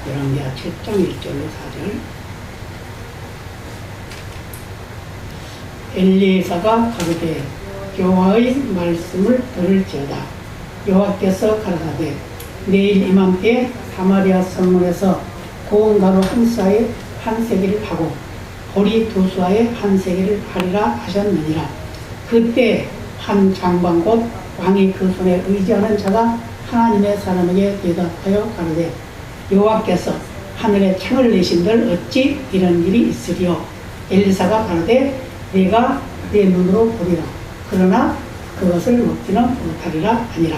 열왕기하 7장 1절로 4절. 엘리사가 가로되 여호와의 말씀을 들을지어다. 여호와께서 가라사대 내일 이맘때에 사마리아 성문에서 고운 가루 한 수아에 한 세겔을 하고 보리 두 수아에 한 세겔을 하리라 하셨느니라. 그때 한 장관 곧 왕이 그 손에 의지하는 자가 하나님의 사람에게 대답하여 가로되 여호와께서 하늘에 창을 내신들 어찌 이런 일이 있으리요. 엘리사가 가로되 내가 내 눈으로 보리라. 그러나 그것을 먹지는 못하리라 하니라.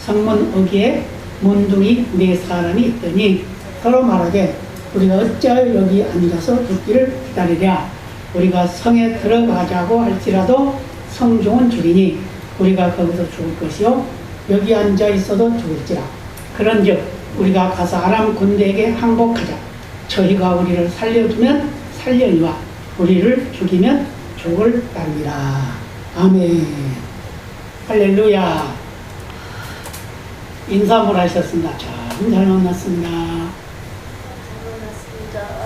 성문 어귀에 문둥이 네 사람이 있더니 서로 말하되 우리가 어찌하여 여기 앉아서 듣기를 기다리랴. 우리가 성에 들어가자고 할지라도 성중은 줄이니 우리가 거기서 죽을 것이요 여기 앉아 있어도 죽을지라. 그런즉 우리가 가서 아람 군대에게 항복하자. 저희가 우리를 살려두면 살려니와 우리를 죽이면 죽을 따름이라. 아멘. 할렐루야. 인사물 하셨습니다. 참 잘 만났습니다.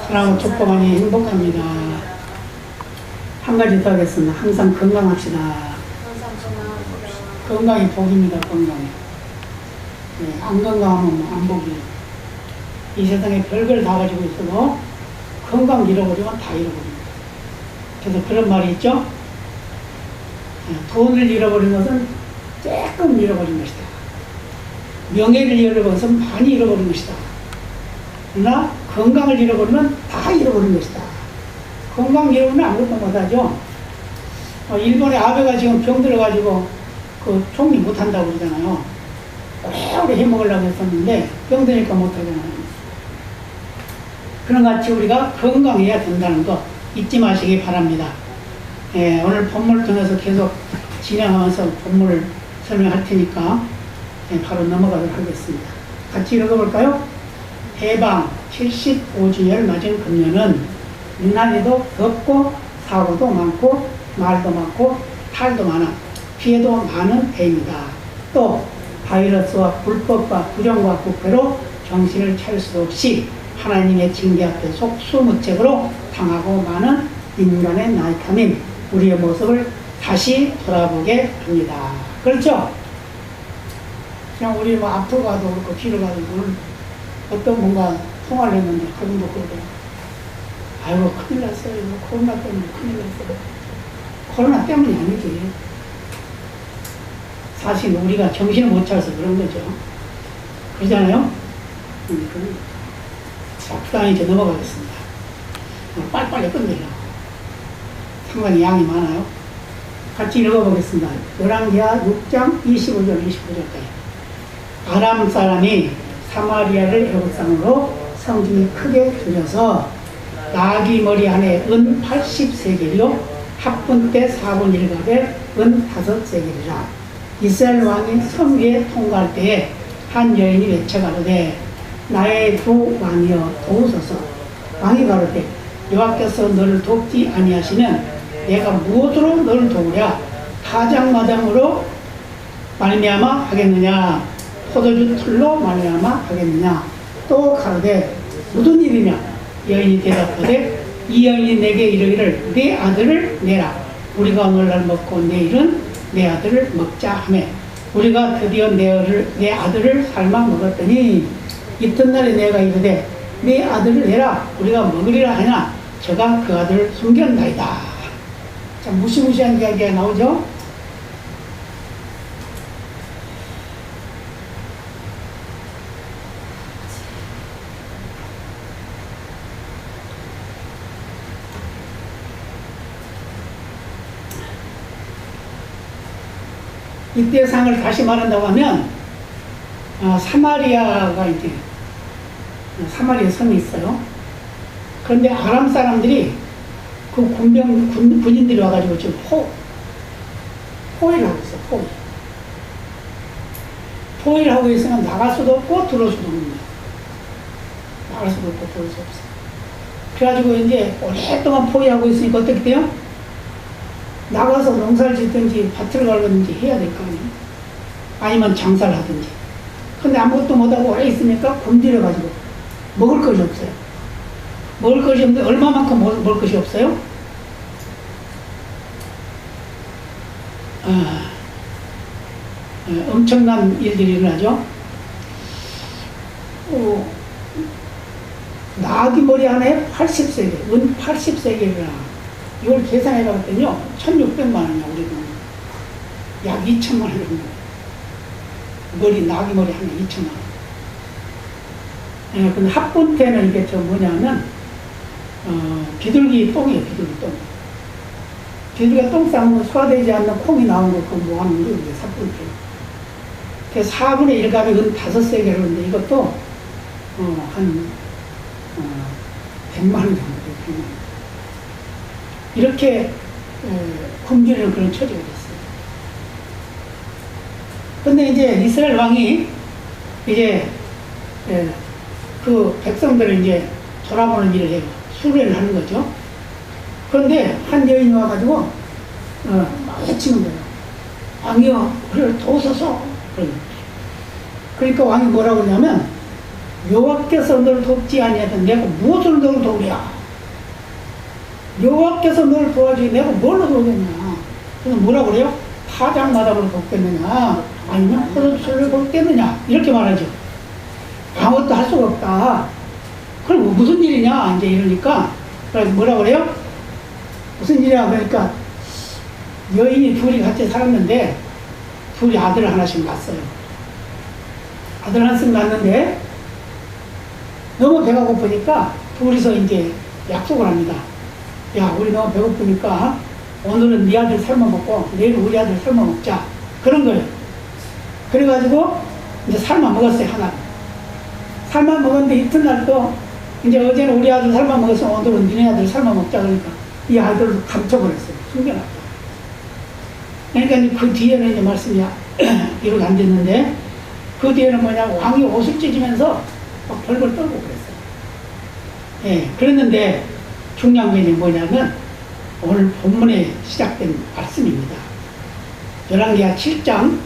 사랑하고 축복하니 행복합니다. 한 가지 더 하겠습니다. 항상 건강합시다. 건강이 복입니다. 건강이. 네, 안 건강하면 안 복이에요. 이 세상에 별걸 다 가지고 있어도 건강 잃어버리면 다 잃어버립니다. 그래서 그런 말이 있죠. 돈을 잃어버린 것은 조금 잃어버린 것이다. 명예를 잃어버린 것은 많이 잃어버린 것이다. 그러나 건강을 잃어버리면 다 잃어버린 것이다. 건강 잃어버리면 아무것도 못하죠. 일본의 아베가 지금 병들어가지고 그 총리 못한다고 그러잖아요. 오래 해먹으려고 했었는데 병드니까 못하잖아요. 그런 같이 우리가 건강해야 된다는 거 잊지 마시기 바랍니다. 예, 오늘 본문을 통해서 계속 진행하면서 본문을 설명할 테니까 예, 바로 넘어가도록 하겠습니다. 같이 읽어볼까요? 해방 75주년을 맞은 금년은 유난히도 덥고 사고도 많고 말도 많고 탈도 많아 피해도 많은 해입니다. 또 바이러스와 불법과 부정과 부패로 정신을 차릴 수도 없이 하나님의 징계 앞에 속수무책으로 당하고 많은 인간의 나약함인 우리의 모습을 다시 돌아보게 합니다. 그렇죠? 그냥 우리 뭐 앞으로 가도 그렇고 뒤로 가도 어떤 뭔가 통화를 했는데 그분도 그러고 아이고 큰일 났어요. 코로나 때문에 큰일 났어요. 코로나 때문이 아니지. 사실 우리가 정신을 못 차려서 그런 거죠. 그러잖아요? 자, 부당히 이제 넘어가겠습니다. 빨리빨리 끝내려고. 상당히 양이 많아요. 같이 읽어보겠습니다. 열왕기하 6장 25절 29절까지. 아람 사람이 사마리아를 애국상으로 성중이 크게 들여서 나귀 머리 안에 은 80세겔이요 합분 때 4분 1갑에 은 5세겔이라. 이스라엘 왕이 섬 위에 통과할 때에 한 여인이 외쳐 가로되 나의 두 왕이여 도우소서. 왕이 가로되 여호와께서 너를 돕지 아니하시면 내가 무엇으로 너를 도우랴. 가장마당으로 말미암아 하겠느냐 포도주 틀로 말미암아 하겠느냐. 또 가로되 무슨 일이냐. 여인이 대답하되 이 여인이 내게 이르기를 내 아들을 내라. 우리가 오늘날 먹고 내일은 내 아들을 먹자 하매 우리가 드디어 내 아들을 삶아 먹었더니 이튿날에 내가 이르되 내 아들을 내라. 우리가 먹으리라 하나 저가 그 아들을 숨겼나이다. 자, 무시무시한 이야기가 나오죠. 이때 상을 다시 말한다고 하면 사마리아가 이제 사마리아 섬이 있어요. 그런데 아람 사람들이 그 군인들이 와가지고 지금 포위를 하고 있어. 포위를 하고 있으면 나갈 수도 없고 들어올 수도 없는 거야. 나갈 수도 없고 들어올 수 없어. 그래가지고 이제 오랫동안 포위하고 있으니까 어떻게 돼요? 나가서 농사를 짓든지 밭을 갈든지 해야 될 거 아니에요. 아니면 장사를 하든지. 근데 아무것도 못하고 오래 있으니까 굶주려가지고 먹을 것이 없어요. 먹을 것이 없는데 얼마만큼 먹을 것이 없어요? 엄청난 일들이 일어나죠. 나귀 머리 하나에 80세계, 은 80세계를 이걸 계산해 봤더니요, 1600만 원이야, 우리 돈. 약 2천만 원 정도. 나귀 머리 하나에 2천만 원. 근데 합본 때는 이게 뭐냐면, 비둘기 똥이에요, 비둘기 똥. 비둘기가 똥 싸면 소화되지 않는 콩이 나온 거, 그거 뭐 하는 거, 이게 합본 때. 그 4분의 1값이 은 5세계를 하는데, 이것도, 한, 100만 원 정도 돼요, 100만 원. 이렇게, 굶주리는 그런 처지가 됐어요. 근데 이제 이스라엘 왕이, 이제, 그 백성들을 이제 돌아보는 일을 해요. 수련을 하는 거죠. 그런데 한 여인이 와가지고, 막 외치는 거예요. 왕이여, 우리를 도우소서. 그러니까 왕이 뭐라고 하냐면, 여호와께서 너를 돕지 아니하던 내가 무엇으로 너를 도우랴? 여호와께서 너를 도와주기 내가 뭘로 도우겠냐? 그래서 뭐라고 그래요? 파장마당으로 돕겠느냐? 아니면 포도주를 돕겠느냐? 이렇게 말하죠. 아무것도 할 수가 없다. 그럼 무슨 일이냐? 이제 이러니까, 그래서 뭐라고 그래요? 무슨 일이야? 그러니까, 여인이 둘이 같이 살았는데, 둘이 아들을 하나씩 낳았어요. 아들 하나씩 낳았는데, 너무 배가 고프니까, 둘이서 이제 약속을 합니다. 야, 우리 너무 배고프니까, 오늘은 네 아들 삶아 먹고, 내일 우리 아들 삶아 먹자. 그런 거예요. 그래가지고, 이제 삶아 먹었어요, 하나. 삶아 먹었는데 이튿날 또, 이제 어제는 우리 아들 삶아 먹었어. 오늘은 니네 아들 삶아 먹자. 그러니까, 이 아들을 감춰버렸어요. 숨겨놨다. 그러니까 그 뒤에는 이제 말씀이 이렇게 안 됐는데, 그 뒤에는 뭐냐, 왕이 옷을 찢으면서 막 벌벌 떨고 그랬어요. 예, 그랬는데, 중요한 게 뭐냐면, 오늘 본문에 시작된 말씀입니다. 열왕기하 7장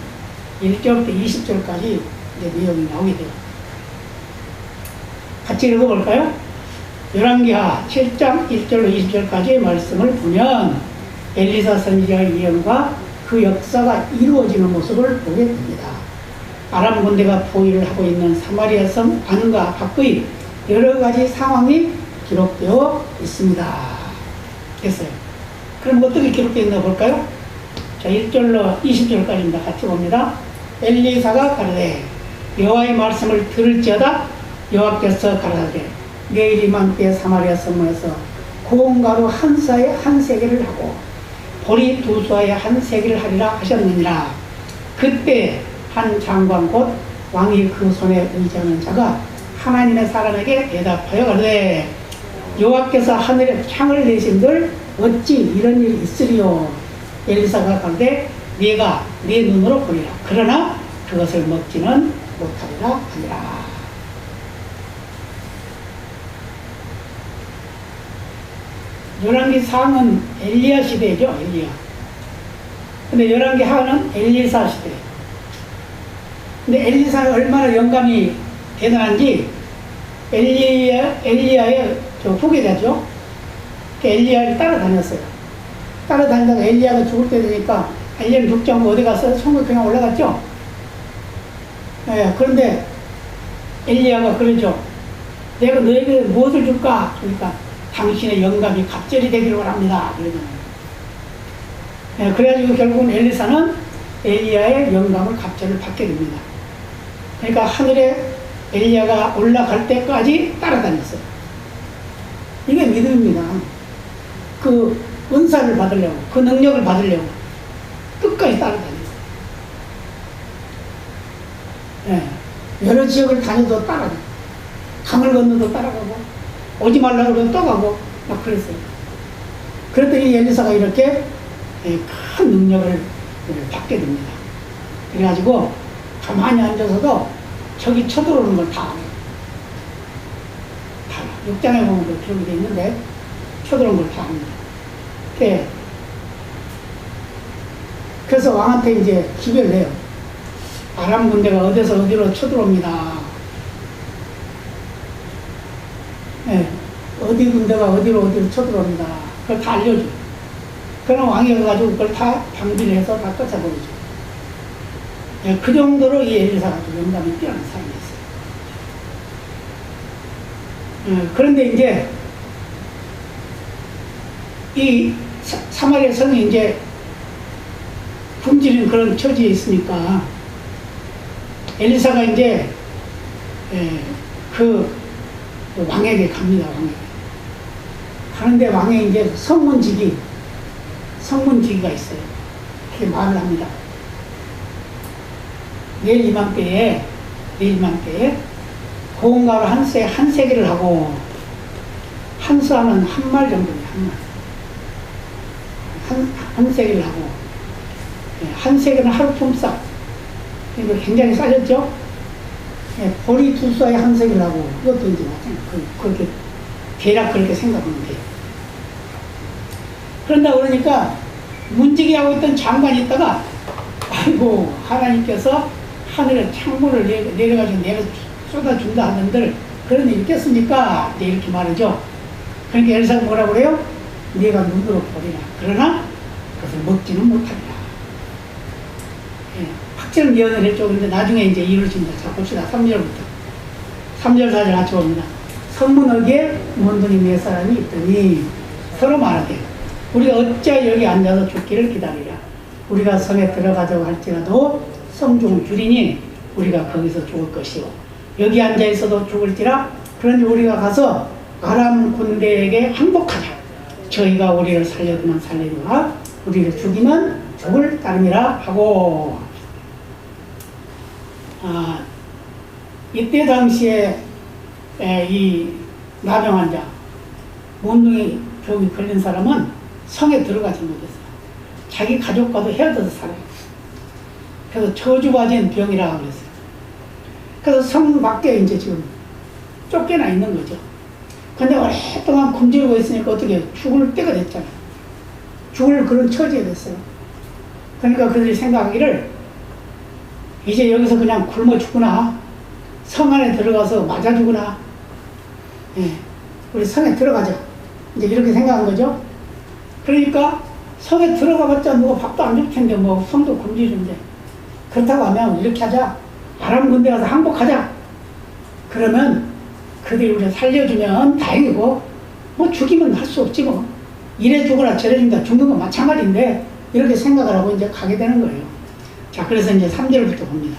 1절부터 20절까지 이제 내용이 나오게 돼요. 같이 읽어볼까요? 열왕기하 7장 1절로 20절까지의 말씀을 보면 엘리사 선지자의 예언과 그 역사가 이루어지는 모습을 보게 됩니다. 아람 군대가 포위를 하고 있는 사마리아 성 안과 밖의 여러 가지 상황이 기록되어 있습니다. 됐어요. 그럼 어떻게 기록되어 있나 볼까요? 자, 1절로 20절까지입니다. 같이 봅니다. 엘리사가 가라되 여호와의 말씀을 들을지어다. 여호와께서 가라사대 내일 이맘때 사마리아 성문에서 고운가루 한 사에 한 세겔을 하고 보리 두 사에 한 세겔을 하리라 하셨느니라. 그때 한 장관 곧 왕이 그 손에 의지하는 자가 하나님의 사람에게 대답하여 가라되 여호와께서 하늘에 창을 내신들 어찌 이런 일이 있으리요? 엘리사가 가라되 네가 네 눈으로 보리라. 그러나 그것을 먹지는 못하리라 하니라. 열왕기 상은 엘리야 시대죠, 엘리야. 근데 열왕기 하는 엘리사 시대. 근데 엘리사가 얼마나 영감이 대단한지 엘리야의 저 후계자죠. 그 엘리야를 따라다녔어요. 따라다니다가 엘리야가 죽을 때 되니까 엘리야는 죽지 않고 어디 가서 천국에 그냥 올라갔죠. 네, 그런데 엘리야가 그러죠. 내가 너에게 무엇을 줄까? 그러니까 당신의 영감이 갑절이 되기를 원합니다. 그러잖아요. 네, 그래가지고 결국은 엘리사는 엘리야의 영감을 갑절을 받게 됩니다. 그러니까 하늘에 엘리야가 올라갈 때까지 따라다녔어요. 이게 믿음입니다. 그 은사를 받으려고, 그 능력을 받으려고 끝까지 따라다녔어요. 네, 여러 지역을 다녀도 따라가고, 강을 건너도 따라가고, 오지 말라고 그러면 또 가고, 막 그랬어요. 그랬더니 엘리사가 이렇게 큰 능력을 받게 됩니다. 그래가지고 가만히 앉아서도 적이 쳐들어오는 걸 다 알아요. 다 알아요. 6장에 보면 그 기록이 되어 있는데 쳐들어오는 걸 다 압니다. 그래서 왕한테 이제 기별을 해요. 아람 군대가 어디서 어디로 쳐들어옵니다. 예, 어디 군대가 어디로 쳐들어옵니다. 그걸 다 알려줘. 그럼 왕이 가가지고 그걸 다 방비를 해서 다 쫓아버리죠. 예, 그 정도로 이 엘리사가 좀 영감이 뛰어난 사람이었어요. 예, 그런데 이제 이 사마리아 성이 이제 굶주린 그런 처지에 있으니까 엘리사가 이제 그 왕에게 갑니다. 왕에게 가는데 왕에 이제 성문지기가 있어요. 이렇게 말을 합니다. 내일 이맘때에 고운가루 한 세기를 하고 한수하는 한 말 정도예요. 한 세기를 하고 한 세기는 하루 품삯. 이거 굉장히 싸졌죠? 보리 두 쏴에 한 세기를 하고 이것도 이제 그렇게 대략 그렇게 생각하면 돼요. 그런다 그러니까 문지기하고 있던 장관이 있다가 아이고 하나님께서 하늘에 창문을 내려가지고 내가 쏟아준다 하는들 그런 일 있겠습니까? 네, 이렇게 말하죠. 그러니까 엘사가 뭐라고 그래요? 네가 눈으로 보리라. 그러나 그것을 먹지는 못하리라. 확실한 예언을 했죠. 그런데 나중에 이제 이루어집니다. 자, 봅시다. 3절부터. 3절, 4절 같이 봅니다. 성문어기에 원동이 몇 사람이 있더니 서로 말하되 우리가 어찌 여기 앉아서 죽기를 기다리랴. 우리가 성에 들어가자고 할지라도 성중을 줄이니 우리가 거기서 죽을 것이요. 여기 앉아 있어도 죽을지라. 그러니 우리가 가서 아람 군대에게 항복하자. 저희가 우리를 살려두면 살리라. 우리를 죽이면 죽을 따름이라 하고. 이때 당시에 이 나병 환자, 몽둥이 병이 걸린 사람은 성에 들어가지 못했어요. 자기 가족과도 헤어져서 살아요. 그래서 저주받은 병이라고 그랬어요. 그래서 성 밖에 이제 지금 쫓겨나 있는 거죠. 근데 오랫동안 굶주리고 있으니까 어떻게 죽을 때가 됐잖아요. 죽을 그런 처지에 됐어요. 그러니까 그들이 생각하기를 이제 여기서 그냥 굶어 죽구나. 성 안에 들어가서 맞아 죽구나. 우리 성에 들어가자. 이제 이렇게 생각한 거죠. 그러니까 성에 들어가봤자 누가 밥도 안 줄 텐데 뭐 성도 굶주리는데 그렇다고 하면 이렇게 하자. 아람 군대 가서 항복하자. 그러면 그들이 우리를 살려주면 다행이고 뭐 죽이면 할 수 없지 뭐. 이래 죽어라 저래 죽는다. 죽는 건 마찬가지인데 이렇게 생각을 하고 이제 가게 되는 거예요. 자, 그래서 이제 3절부터 봅니다.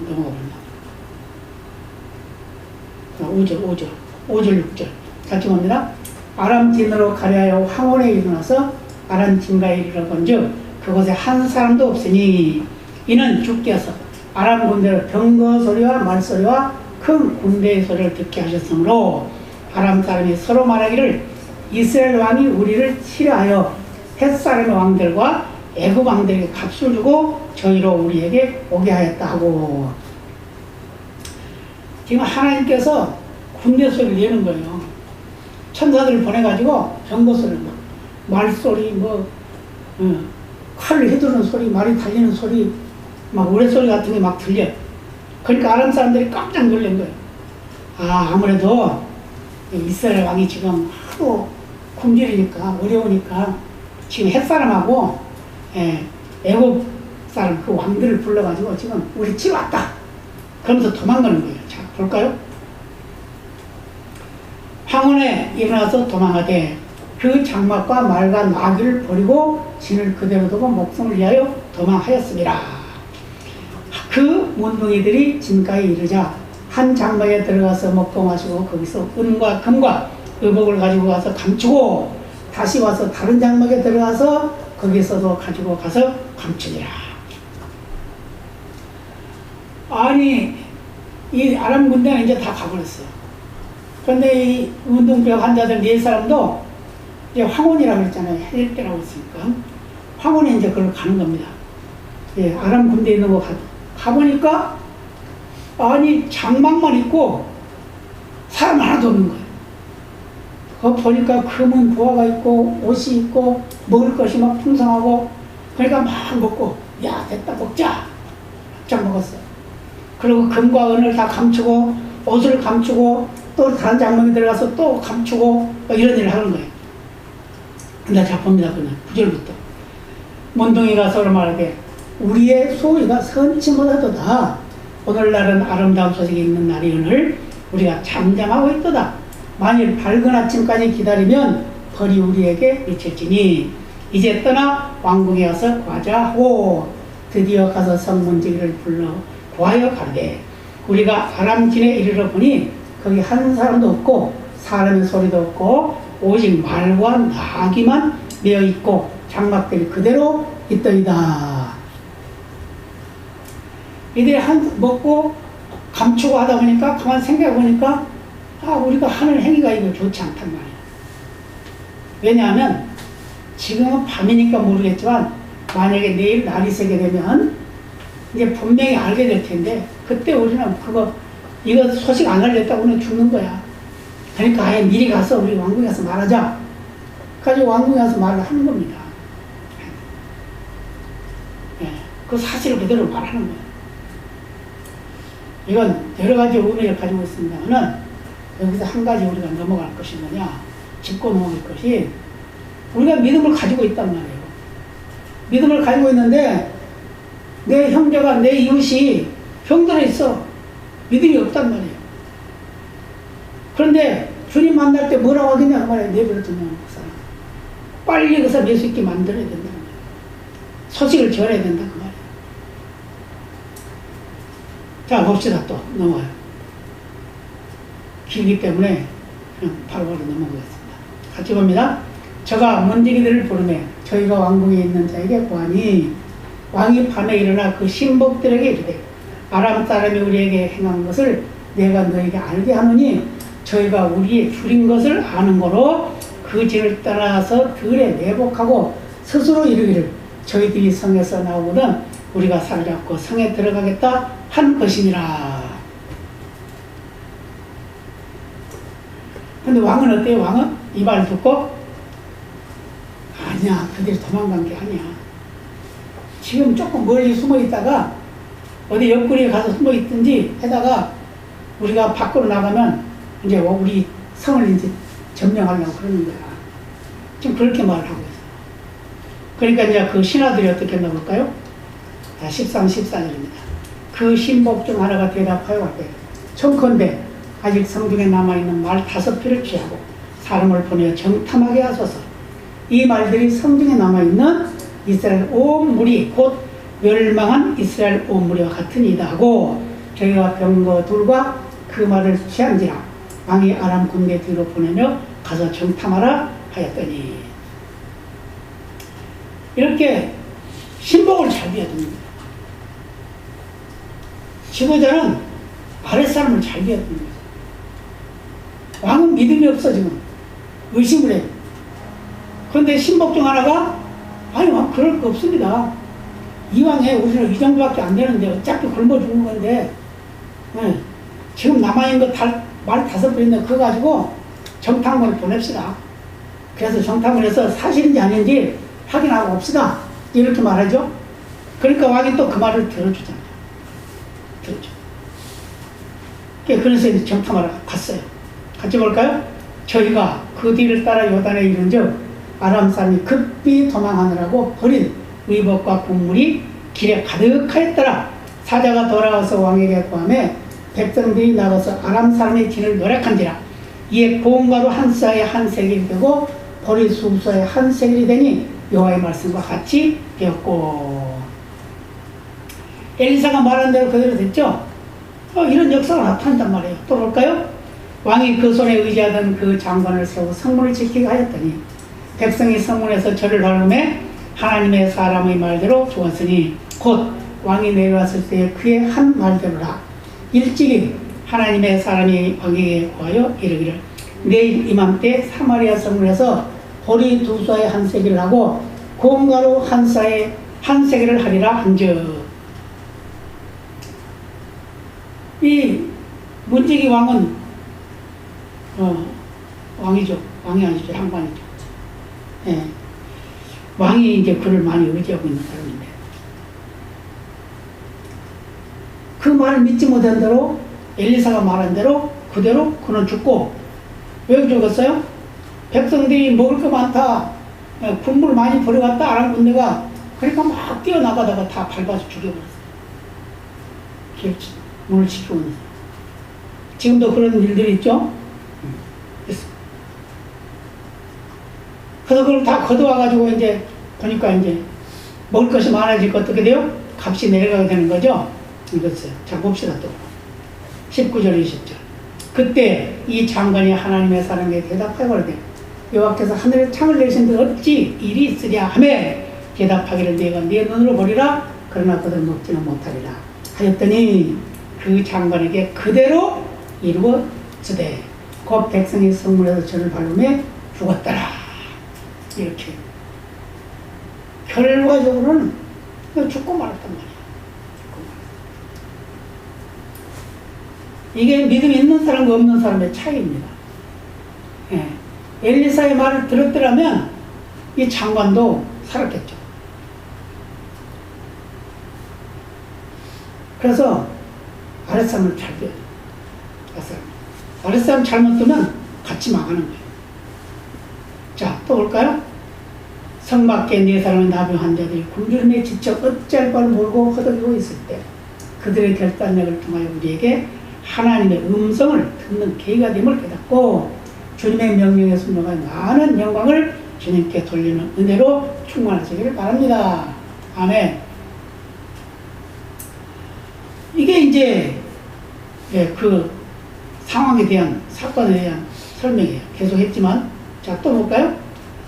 넘어가 봅니다. 5절, 6절. 같이 봅니다. 아람 진으로 가려하여 황혼에 일어나서 아람 진가에 이르러본즉 그곳에 한 사람도 없으니 이는 주께서 아람 군대로 병거 소리와 말소리와 큰 군대의 소리를 듣게 하셨으므로 아람 사람이 서로 말하기를 이스라엘 왕이 우리를 치려하여 햇사람의 왕들과 애굽 왕들에게 값을 주고 저희로 우리에게 오게 하였다 하고. 지금 하나님께서 군대 소리를 내는 거예요. 천사들을 보내가지고 병거 소리, 말소리, 칼을 휘두르는 소리, 말이 달리는 소리, 막 우레소리 같은 게 막 들려. 그러니까 아람 사람들이 깜짝 놀란 거예요. 아무래도 이스라엘 왕이 지금 하도 굶주리니까 어려우니까 지금 햇사람하고 애굽 사람 그 왕들을 불러가지고 지금 우리 치러 왔다. 그러면서 도망가는 거예요. 자, 볼까요? 황혼에 일어나서 도망하되 그 장막과 말과 나귀를 버리고 진을 그대로 두고 목숨을 위하여 도망하였습니다. 그 문둥이들이 진가에 이르자 한 장막에 들어가서 먹고 마시고 거기서 은과 금과 의복을 가지고 가서 감추고 다시 와서 다른 장막에 들어가서 거기서도 가지고 가서 감추니라. 아니 이 아람 군대는 이제 다 가버렸어요. 그런데 이 운동병 환자들 4사람도 이제 황혼이라고 했잖아요. 해질 때라고 했으니까 황혼에 이제 그걸 가는 겁니다. 아람 군대에 있는 거 가보니까 아니 장막만 있고 사람 하나도 없는 거예요. 거기 보니까 금은 보화가 있고 옷이 있고 먹을 것이 막 풍성하고 그러니까 막 먹고 야 됐다 먹자. 쫙 먹었어. 그리고 금과 은을 다 감추고 옷을 감추고 또 다른 장막에 들어가서 또 감추고 뭐 이런 일을 하는 거예요. 근데 자 봅니다. 그냥 9절부터 문둥이가 서로 말하되 우리의 소리가 선침보다도다. 오늘날은 아름다운 소식이 있는 날이오늘 우리가 잠잠하고 있도다. 만일 밝은 아침까지 기다리면 벌이 우리에게 미칠지니 이제 떠나 왕궁에 와서 과자하고 드디어 가서 성문지기를 불러 구하여 가되 우리가 아람진에 이르러 보니 거기 한 사람도 없고 사람의 소리도 없고 오직 말과 나귀만 메어 있고 장막들이 그대로 있더이다. 이들이 먹고 감추고 하다 보니까 가만 생각해 보니까 우리가 하는 행위가 이거 좋지 않단 말이에요. 왜냐하면 지금은 밤이니까 모르겠지만 만약에 내일 날이 새게 되면 이제 분명히 알게 될 텐데 그때 우리는 이거 소식 안 알렸다고 우리는 죽는 거야. 그러니까 아예 미리 가서 우리 왕궁에 가서 말하자. 가지고 왕궁에 가서 말을 하는 겁니다. 예, 그 사실을 그대로 말하는 거예요. 이건 여러 가지 의미를 가지고 있습니다만은 여기서 한 가지 우리가 넘어갈 것이 뭐냐, 짚고 넘어갈 것이 우리가 믿음을 가지고 있단 말이에요. 믿음을 가지고 있는데 내 형제가 내 이웃이 병들어 있어. 믿음이 없단 말이에요. 그런데 주님 만날 때 뭐라고 하겠냐 그 말이에요. 내버려 두면 그 사람 빨리 그 사람 예수 있게 만들어야 된다. 소식을 전해야 된다 그 말이에요. 자 봅시다. 또 넘어가요. 길기 때문에 그냥 바로바로 넘어가겠습니다. 같이 봅니다. 저가 문지기들을 부르매 저희가 왕궁에 있는 자에게 구하니 왕이 밤에 일어나 그 신복들에게 이르되 아람 사람이 우리에게 행한 것을 내가 너에게 알게 하노니 저희가 우리의 줄인 것을 아는 거로 그 진을 떠나서 들에 매복하고 스스로 이르기를 저희들이 성에서 나오거든 우리가 사로잡고 성에 들어가겠다 한 것이니라. 근데 왕은 어때요? 왕은 이 말을 듣고 아니야, 그들이 도망간 게 아니야. 지금 조금 멀리 숨어 있다가 어디 옆구리에 가서 숨어 있든지 해다가 우리가 밖으로 나가면 이제 우리 성을 이제 점령하려고 그러는 거야. 지금 그렇게 말을 하고 있어요. 그러니까 이제 그 신하들이 어떻게 했나 볼까요? 자, 13, 14절입니다. 그 신복 중 하나가 대답하여 왔대. 청컨대 아직 성중에 남아있는 말 5필을 취하고 사람을 보내어 정탐하게 하소서. 이 말들이 성중에 남아있는 이스라엘 온 무리 곧 멸망한 이스라엘 온 무리와 같으니이다 하고 저희가 병거 둘과 그 말을 취한지라 왕이 아람 군대 뒤로 보내며 가서 정탐하라 하였더니 이렇게 신복을 잘 비워야 됩니다. 지도자는 아랫사람을 잘 비워야 됩니다. 왕은 믿음이 없어 지금 의심을 해요. 그런데 신복 중 하나가 아니 왕 그럴 거 없습니다. 이왕에 우리는 이 정도밖에 안 되는데 어차피 굶어 죽는 건데 네. 지금 남아있는 거 말 5분인데 그거 가지고 정탐관을 보냅시다. 그래서 정탐을 해서 사실인지 아닌지 확인하고 옵시다. 이렇게 말하죠. 그러니까 왕이 또 그 말을 들어주잖아요. 들어줘. 그래서 이제 정탐하러 갔어요. 같이 볼까요? 저희가 그 뒤를 따라 요단에 이른즉 아람 사람이 급히 도망하느라고 버린 의복과 곡물이 길에 가득하였더라. 사자가 돌아와서 왕에게 구하매 백성들이 나가서 아람 사람의 진을 노력한지라. 이에 고운가루 한 쌀에 한 세겔이 되고 보리 수소에 한 세겔이 되니 여호와의 말씀과 같이 되었고. 엘리사가 말한 대로 그대로 됐죠. 이런 역사가 나타난단 말이에요. 또 볼까요? 왕이 그 손에 의지하던 그 장관을 세워 성문을 지키게 하였더니 백성이 성문에서 절을 하름에 하나님의 사람의 말대로 죽었으니 곧 왕이 내려왔을 때 그의 한 말대로라. 일찍이 하나님의 사람이 왕에게 구하여 이르기를 내일 이맘때 사마리아 성문에서 보리 2쏴에 한 세겔을 하고 고운 가루 한 쏴에 한 세겔을 하리라 한즉. 이 문지기 왕은 왕이죠. 왕이 아니죠. 장관이죠. 예. 왕이 이제 그를 많이 의지하고 있는 사람인데 그 말을 믿지 못한 대로 엘리사가 말한 대로 그대로 그는 죽고. 왜 죽었어요? 백성들이 먹을 거 많다, 군물 많이 버려갔다 아람 군대가. 그러니까 막 뛰어나가다가 다 밟아서 죽여버렸어요. 문을 지키고. 지금도 그런 일들이 있죠. 그래서 그걸 다 걷어와가지고 이제 보니까 이제 먹을 것이 많아질 것 어떻게 돼요? 값이 내려가게 되는 거죠. 이것을 자 봅시다. 또 19절 20절. 그때 이 장관이 하나님의 사람에게 대답하거든. 여호와께서 하늘에 창을 내신데 어찌 일이 있으랴 하매 대답하기를 내가 네 눈으로 보리라 그러나 그들 먹지는 못하리라 하였더니 그 장관에게 그대로 이루어지되 곧 백성이 성문에서 저를 밟음에 죽었더라. 이렇게 결과적으로는 죽고 말았단 말이야. 이게 믿음 있는 사람과 없는 사람의 차이입니다. 예. 엘리사의 말을 들었더라면 이 장관도 살았겠죠. 그래서 아랫사람을 잘 빼요. 아랫사람 잘못 두면 같이 망하는 거예요. 자, 또 볼까요? 성 밖에 네 사람의 나병한 자들이 굶주림에 지쳐 어찌할 바를 모르고 허덕이고 있을 때 그들의 결단력을 통하여 우리에게 하나님의 음성을 듣는 계기가 됨을 깨닫고 주님의 명령에 순종하여 많은 영광을 주님께 돌리는 은혜로 충만하시기를 바랍니다. 아멘. 이게 이제 그 상황에 대한 사건에 대한 설명이에요. 계속 했지만 자, 또 볼까요?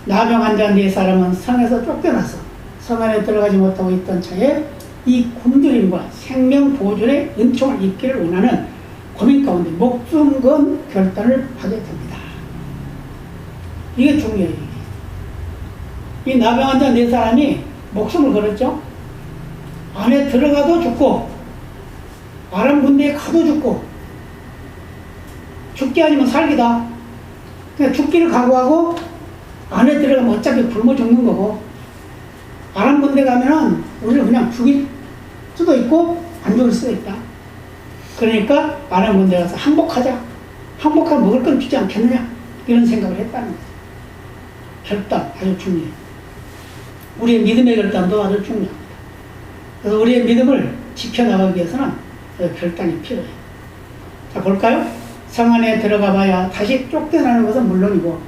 나병한 자 네 사람은 성에서 쫓겨나서 성 안에 들어가지 못하고 있던 차에 이 굶주림과 생명 보존의 은총을 입기를 원하는 고민 가운데 목숨 건 결단을 하게 됩니다. 이게 중요해요. 이 나병한 자 네 사람이 목숨을 걸었죠. 안에 들어가도 죽고 아람 군대에 가도 죽고 죽기 아니면 살기다. 그냥 죽기를 각오하고 안에 들어가면 어차피 굶어 죽는 거고 아람 군대 가면은 우리를 그냥 죽일 수도 있고 안 죽을 수도 있다. 그러니까 아람 군대 가서 항복하자. 항복하면 먹을 건 주지 않겠느냐 이런 생각을 했다는 거죠. 결단 아주 중요해요. 우리의 믿음의 결단도 아주 중요합니다. 그래서 우리의 믿음을 지켜나가기 위해서는 결단이 필요해요. 자, 볼까요? 성 안에 들어가 봐야 다시 쫓겨나는 것은 물론이고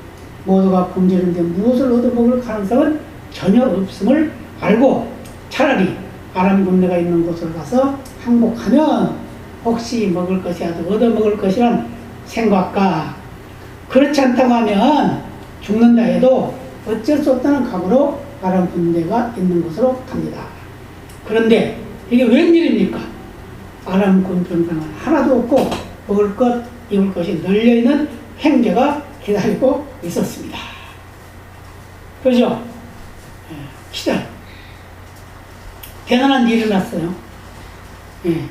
모두가 굶주리는데 무엇을 얻어먹을 가능성은 전혀 없음을 알고 차라리 아람 군대가 있는 곳으로 가서 항복하면 혹시 먹을 것이라도 얻어먹을 것이란 생각과 그렇지 않다고 하면 죽는다 해도 어쩔 수 없다는 각오로 아람 군대가 있는 곳으로 갑니다. 그런데 이게 웬일입니까? 아람 군병상은 하나도 없고 먹을 것, 입을 것이 널려있는 행제가 기다리고 있었습니다. 그죠? 기다려. 대단한 일이 일어났어요. 예.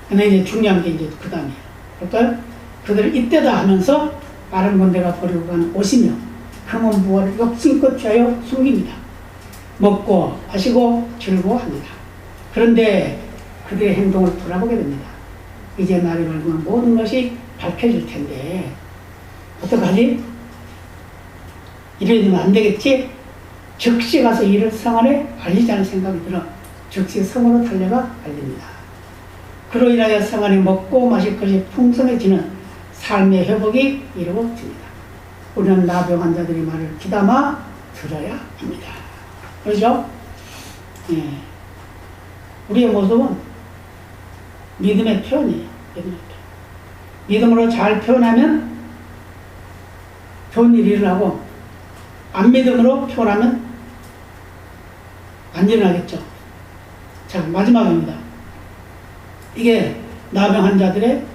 근데 이제 중요한 게 이제 그 다음이에요. 볼까요? 그들을 이때다 하면서 아람 군대가 버리고 간 옷이며 금은 부화를 욕심껏 취하여 숨깁니다. 먹고 마시고 즐거워합니다. 그런데 그들의 행동을 돌아보게 됩니다. 이제 날이 밝으면 모든 것이 밝혀질 텐데 어떡하지? 이래 되면 안 되겠지? 즉시 가서 이를 성 안에 알리자는 생각이 들어 즉시 성으로 달려가 알립니다. 그로 인하여 성 안에 먹고 마실 것이 풍성해지는 삶의 회복이 이루어집니다. 우리는 나병 환자들의 말을 귀담아 들어야 합니다. 그렇죠? 예. 우리의 모습은 믿음의 표현이에요. 믿음의 표현. 믿음으로 잘 표현하면 좋은 일이 일어나고 안 믿음으로 표현하면 안 일어나겠죠. 자, 마지막입니다. 이게 나병 환자들의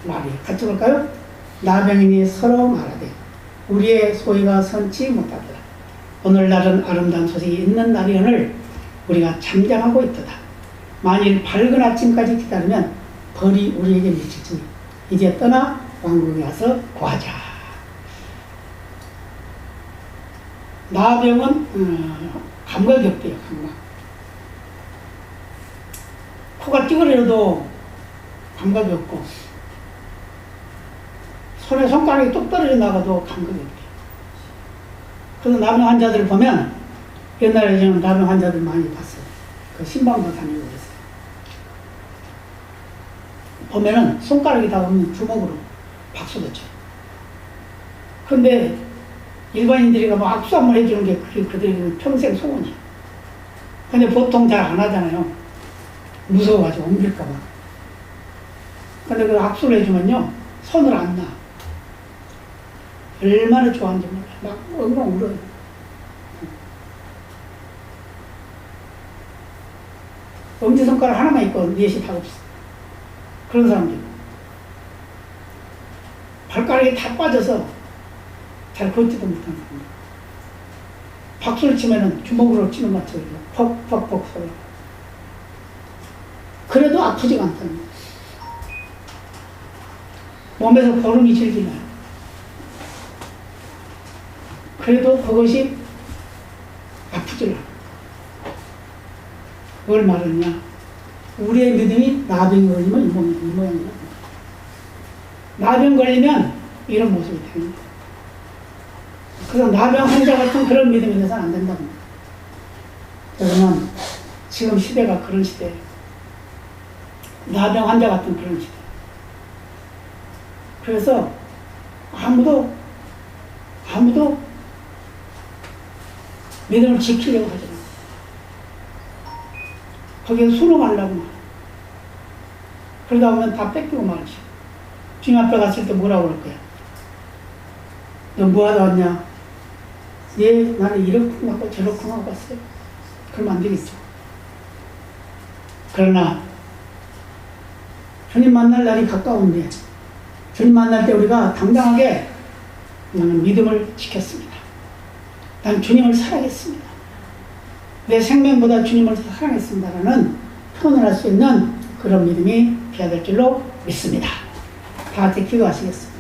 말이에요. 같이 볼까요? 나병인이 서로 말하되 우리의 소위가 선치 못하더라. 오늘날은 아름다운 소식이 있는 날이오늘 우리가 잠잠하고 있도다. 만일 밝은 아침까지 기다리면 벌이 우리에게 미칠지니 이제 떠나 왕궁에 와서 구하자. 나병은 감각이 없대요. 감각. 코가 찌그러져도 감각이 없고, 손에 손가락이 뚝 떨어져 나가도 감각이 없고. 그래서 나병 환자들을 보면, 옛날에 저는 나병 환자들 많이 봤어요. 그 신방도 다니고 그랬어요. 보면은 손가락이 다 없는 주먹으로 박수도 쳐요. 근데 일반인들이 뭐 악수 한번 해주는 게 그들이 평생 소원이에요. 근데 보통 잘 안 하잖아요. 무서워가지고 옮길까봐. 근데 그 악수를 해주면요, 손을 안 놔. 얼마나 좋아하는지 몰라요. 막 엉엉 울어요. 엄지손가락 하나만 있고 넷이 다 없어. 그런 사람들. 발가락이 다 빠져서 잘 걷지도 못하는 사람들. 박수를 치면은 주먹으로 치는 것처럼 퍽퍽퍽 소리. 그래도 아프지가 않다는 거예요. 몸에서 고름이 질질 나요. 그래도 그것이 아프질 않아요. 뭘 말하냐? 우리의 믿음이 나병이 걸리면 이 모양이야. 나병 걸리면 이런 모습이 되는 거예요. 그래서 나병 환자 같은 그런 믿음이 돼서는 안 된다고. 그러면 지금 시대가 그런 시대예요. 나병 환자 같은 그런 시대. 그래서 아무도 믿음을 지키려고 하지 않아요. 거기에 순응하려고 말해요. 그러다 보면 다 뺏기고 말이지. 주님 앞에 갔을 때 뭐라고 그럴 거야? 너 뭐하다 왔냐? 예, 나는 이렇게 하고 저렇게 하고 갔어요. 그러면 안 되겠죠. 그러나 주님 만날 날이 가까운데 주님 만날 때 우리가 당당하게 나는 믿음을 지켰습니다. 난 주님을 사랑했습니다. 내 생명보다 주님을 사랑했습니다라는 표현을 할 수 있는 그런 믿음이 되어야 될 줄로 믿습니다. 다 같이 기도하시겠습니다.